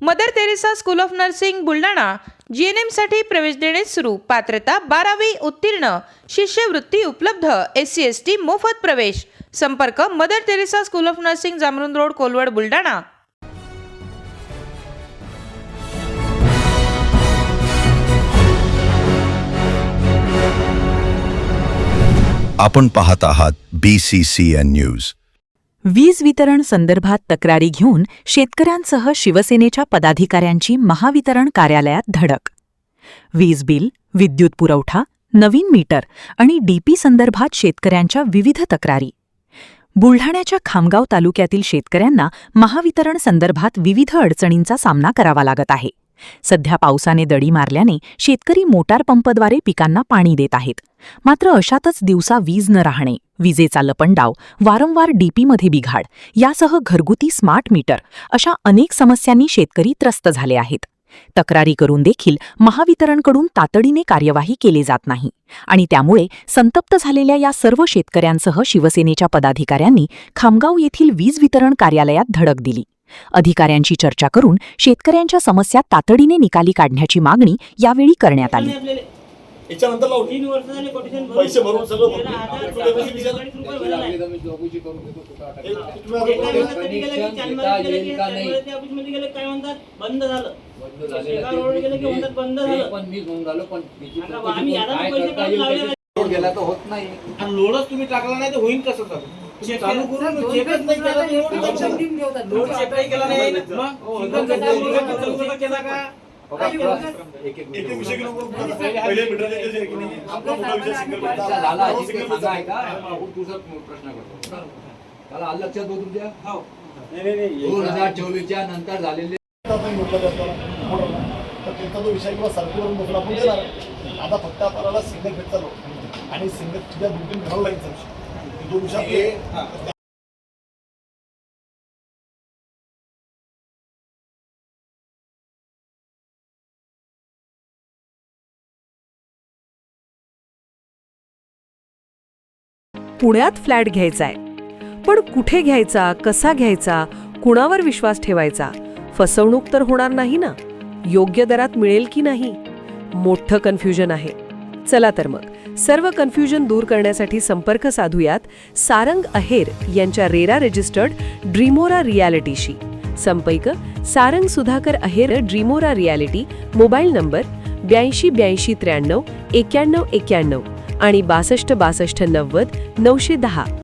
Mother Teresa school of nursing Buldhana GNM साठी प्रवेश देणे सुरू। पात्रता 12वी उत्तीर्ण, शिष्यवृत्ती उपलब्ध, SC ST मोफत प्रवेश। संपर्क Mother Teresa school of Nursing, Jamrun road, Kolwad, Buldhana. आपण पाहत आहात BCCN न्यूज। वीज वितरण संदर्भात तक्रारी घेऊन शेतकऱ्यांसह शिवसेनेच्या पदाधिकाऱ्यांची महावितरण कार्यालयात धडक। वीज बिल, विद्युत पुरवठा, नवीन मीटर आणि DP संदर्भात शेतकऱ्यांच्या विविध तक्रारी। बुलढाण्याच्या खामगाव तालुक्यातील शेतकऱ्यांना महावितरण संदर्भात विविध अडचणींचा सामना करावा लागत आहे। सध्या पावसाने दडी मारल्याने शेतकरी मोटार पंपद्वारे पिकांना पाणी देत आहेत। मात्र अशातच दिवसा वीज न राहणे, विजेचा लपंडाव, वारंवार DP मध्ये बिघाड यासह घरगुती स्मार्ट मीटर अशा अनेक समस्यांनी शेतकरी त्रस्त झाले आहेत। तक्रारी करून देखील महावितरणकडून तातडीने कार्यवाही केली जात नाही आणि त्यामुळे संतप्त झालेल्या या सर्व शेतकऱ्यांसह शिवसेनेच्या पदाधिकाऱ्यांनी खामगाव येथील वीज वितरण कार्यालयात धडक दिली। अधिकाऱ्यांची चर्चा करून शेतकऱ्यांच्या समस्या तातडीने निकाली काढण्याची मागणी यावेळी करण्यात आली। याच्यानंतर 3 वर्ष झाले कोटेशन पैसे भरून सगळं बंद झालं। होत नाही आणि लोडच तुम्ही टाकला नाही तर होईल कसं चालू करून चेकच नाही केला, लोड चेकही केला नाही, मग केला का? एक विषय पहिले मीटर आपला मोठा विषय सिंगल झाला आहे का? तुझा प्रश्न करतो त्याला आलं लक्षात होतं तुमच्या? नाही 2024 च्या नंतर झालेले तर त्यांचा जो विषय किंवा सर्क्युलर बसून आपण देणार। आता फक्त आपल्याला सिंगल फेजचा लोड आणि सिंगल तुझ्या 2-3 घराला लाईनचा विषय, तो विषय पुण्यात फ्लॅट घ्यायचाय, पण कुठे घ्यायचा, कसा घ्यायचा, कुणावर विश्वास ठेवायचा? फसवणूक तर होणार नाही ना? योग्य दरात मिळेल की नाही? मोठं कन्फ्युजन आहे। चला तर मग सर्व कन्फ्युजन दूर करण्यासाठी संपर्क साधूयात सारंग अहेर यांच्या रेरा रजिस्टर्ड ड्रीमोरा रियालिटीशी। संपर्क सारंग सुधाकर अहेर, ड्रीमोरा रियालिटी, मोबाईल नंबर 82 83 93 91 आणि 62 62 90 910।